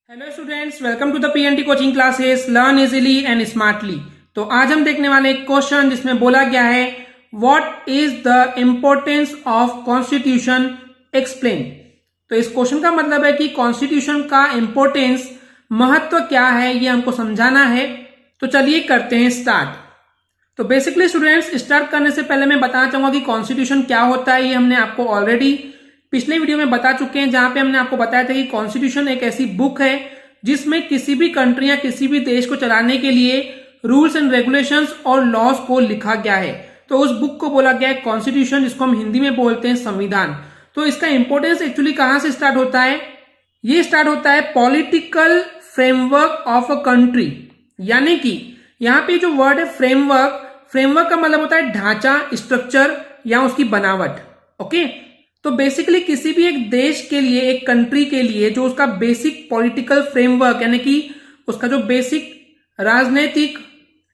Hello students, welcome to the PNT coaching classes learn easily and smartly. तो आज हम देखने वाले एक क्वेश्चन जिसमें बोला गया है what is the importance of constitution explain. तो इस क्वेश्चन का मतलब है कि कॉन्स्टिट्यूशन का इम्पोर्टेंस, महत्व क्या है, ये हमको समझाना है। तो चलिए करते हैं स्टार्ट। तो बेसिकली स्टूडेंट्स, स्टार्ट करने से पहले मैं बताना चाहूंगा कि कॉन्स्टिट्यूशन क्या होता है। ये हमने आपको ऑलरेडी पिछले वीडियो में बता चुके हैं, जहां पे हमने आपको बताया था कि कॉन्स्टिट्यूशन एक ऐसी बुक है जिसमें किसी भी कंट्री या किसी भी देश को चलाने के लिए रूल्स एंड रेगुलेशंस और लॉज को लिखा गया है। तो उस बुक को बोला गया है कॉन्स्टिट्यूशन, जिसको हम हिंदी में बोलते हैं संविधान। तो इसका इंपॉर्टेंस एक्चुअली कहां से स्टार्ट होता है? ये स्टार्ट होता है political framework of a country. यानी कि यहां पे जो वर्ड है फ्रेमवर्क, फ्रेमवर्क का मतलब होता है ढांचा, स्ट्रक्चर या उसकी बनावट। ओके, तो बेसिकली किसी भी एक देश के लिए, एक कंट्री के लिए जो उसका बेसिक पॉलिटिकल फ्रेमवर्क यानी कि उसका जो बेसिक राजनीतिक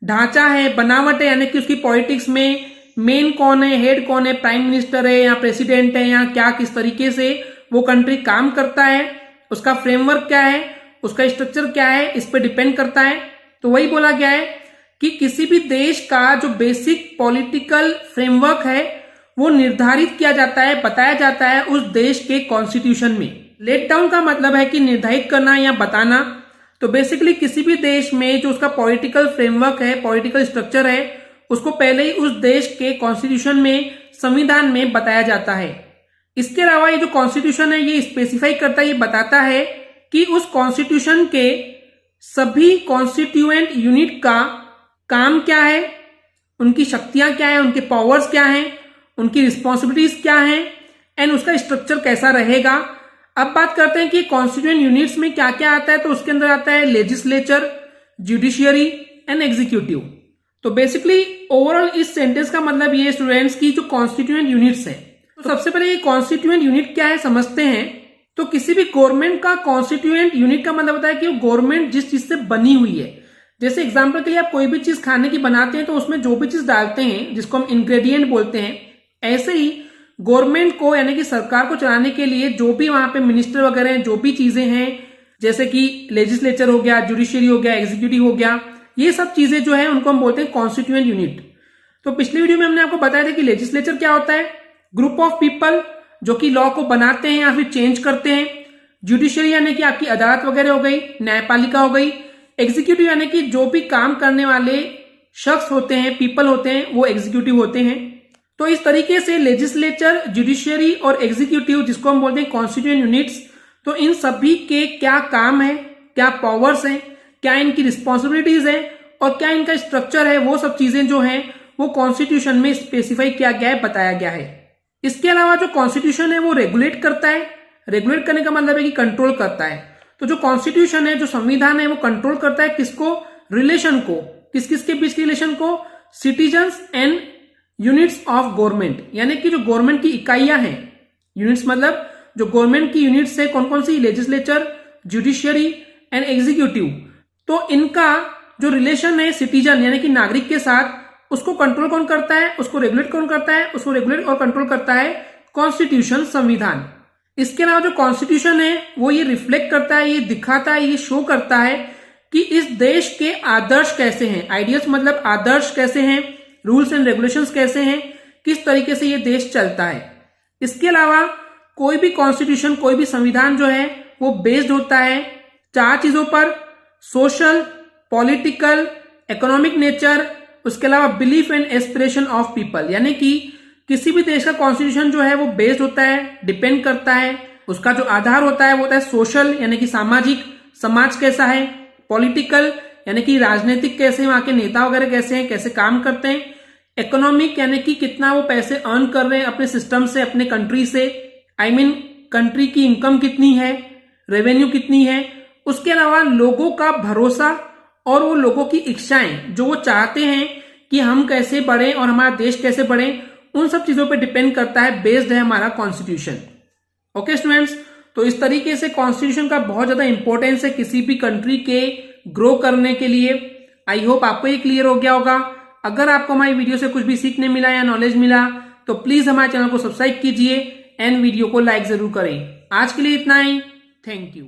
ढांचा है, बनावट है, यानी कि उसकी पॉलिटिक्स में मेन कौन है, हेड कौन है, प्राइम मिनिस्टर है या प्रेसिडेंट है या क्या, किस तरीके से वो कंट्री काम करता है, उसका फ्रेमवर्क क्या है, उसका स्ट्रक्चर क्या है, इस पर डिपेंड करता है। तो वही बोला गया है कि किसी भी देश का जो बेसिक पॉलिटिकल फ्रेमवर्क है वो निर्धारित किया जाता है, बताया जाता है उस देश के कॉन्स्टिट्यूशन में। लेट डाउन का मतलब है कि निर्धारित करना या बताना। तो बेसिकली किसी भी देश में जो उसका पॉलिटिकल फ्रेमवर्क है, पॉलिटिकल स्ट्रक्चर है, उसको पहले ही उस देश के कॉन्स्टिट्यूशन में, संविधान में बताया जाता है। इसके अलावा ये जो कॉन्स्टिट्यूशन है ये स्पेसिफाई करता है, ये बताता है कि उस कॉन्स्टिट्यूशन के सभी कॉन्स्टिट्यूएंट यूनिट का काम क्या है, उनकी शक्तियां क्या है, उनके पावर्स क्या है, उनकी रिस्पॉन्सिबिलिटीज क्या है एंड उसका स्ट्रक्चर कैसा रहेगा। अब बात करते हैं कि कॉन्स्टिट्यूएंट यूनिट्स में क्या क्या आता है। तो उसके अंदर आता है लेजिस्लेचर, जुडिशियरी एंड एग्जीक्यूटिव। तो बेसिकली ओवरऑल इस सेंटेंस का मतलब ये स्टूडेंट्स की जो कॉन्स्टिट्यूएंट यूनिट्स है, तो सबसे पहले ये कॉन्स्टिट्यूएंट यूनिट क्या है समझते हैं। तो किसी भी गवर्नमेंट का कॉन्स्टिट्यूएंट यूनिट का मतलब होता है कि वो गवर्नमेंट जिस चीज से बनी हुई है। जैसे एग्जाम्पल के लिए आप कोई भी चीज खाने की बनाते हैं तो उसमें जो भी चीज डालते हैं जिसको हम इंग्रेडिएंट बोलते हैं, ऐसे ही गवर्नमेंट को यानी कि सरकार को चलाने के लिए जो भी वहां पे मिनिस्टर वगैरह हैं, जो भी चीजें हैं, जैसे कि लेजिस्लेचर हो गया, जुडिशियरी हो गया, एग्जीक्यूटिव हो गया, ये सब चीजें जो है उनको हम बोलते हैं कॉन्स्टिट्यूएंट यूनिट। तो पिछले वीडियो में हमने आपको बताया था कि लेजिस्लेचर क्या होता है, ग्रुप ऑफ पीपल जो कि लॉ को बनाते हैं या फिर चेंज करते हैं। जुडिशियरी यानी कि आपकी अदालत वगैरह हो गई, न्यायपालिका हो गई। एग्जीक्यूटिव यानी कि जो भी काम करने वाले शख्स होते हैं, पीपल होते हैं, वो एग्जीक्यूटिव होते हैं। तो इस तरीके से लेजिस्लेचर, जुडिशियरी और एग्जीक्यूटिव, जिसको हम बोलते हैं कॉन्स्टिट्यूएंट यूनिट्स, तो इन सभी के क्या काम है, क्या पावर्स हैं, क्या इनकी रिस्पॉन्सिबिलिटीज है और क्या इनका स्ट्रक्चर है, वो सब चीजें जो हैं वो कॉन्स्टिट्यूशन में स्पेसिफाई किया गया है, बताया गया है। इसके अलावा जो कॉन्स्टिट्यूशन है वो रेगुलेट करता है। रेगुलेट करने का मतलब है कि कंट्रोल करता है। तो जो कॉन्स्टिट्यूशन है, जो संविधान है, वो कंट्रोल करता है किसको? रिलेशन को। किस किस के बीच रिलेशन को? Citizens and units of government, यानी कि जो गवर्नमेंट की इकाइयां हैं, यूनिट्स मतलब जो गवर्नमेंट की यूनिट्स है कौन कौन सी? Legislature, judiciary and executive. तो इनका जो रिलेशन है सिटीजन यानी कि नागरिक के साथ, उसको कंट्रोल कौन करता है, उसको रेगुलेट कौन करता है? उसको रेगुलेट और कंट्रोल करता है कॉन्स्टिट्यूशन, संविधान। इसके अलावा जो कॉन्स्टिट्यूशन है वो ये रिफ्लेक्ट करता है, ये दिखाता है, ये शो करता है कि इस देश के आदर्श कैसे हैं। आइडियल्स मतलब आदर्श कैसे हैं, रूल्स एंड रेगुलेशंस कैसे हैं, किस तरीके से ये देश चलता है। इसके अलावा कोई भी कॉन्स्टिट्यूशन, कोई भी संविधान जो है वो बेस्ड होता है 4 चीजों पर: सोशल, पॉलिटिकल, इकोनॉमिक नेचर, उसके अलावा belief and aspiration of people. यानी कि किसी भी देश का कॉन्स्टिट्यूशन जो है वो बेस्ड होता है, डिपेंड करता है, उसका जो आधार होता है वो होता है सोशल यानी कि सामाजिक, समाज कैसा है, पॉलिटिकल यानी कि राजनीतिक कैसे, वहां के नेता वगैरह कैसे हैं, कैसे काम करते हैं, इकोनॉमिक यानी कि कितना वो पैसे अर्न कर रहे हैं अपने सिस्टम से, अपने कंट्री से, आई मीन कंट्री की इनकम कितनी है, रेवेन्यू कितनी है। उसके अलावा लोगों का भरोसा और वो लोगों की इच्छाएं जो वो चाहते हैं कि हम कैसे बढ़े और हमारा देश कैसे बढ़े, उन सब चीजों पे डिपेंड करता है, बेस्ड है हमारा कॉन्स्टिट्यूशन। ओके स्टूडेंट्स, तो इस तरीके से कॉन्स्टिट्यूशन का बहुत ज्यादा इंपॉर्टेंस है किसी भी कंट्री के ग्रो करने के लिए। आई होप आपको ये क्लियर हो गया होगा। अगर आपको हमारी वीडियो से कुछ भी सीखने मिला या नॉलेज मिला तो प्लीज हमारे चैनल को सब्सक्राइब कीजिए एंड वीडियो को लाइक जरूर करें। आज के लिए इतना ही, थैंक यू।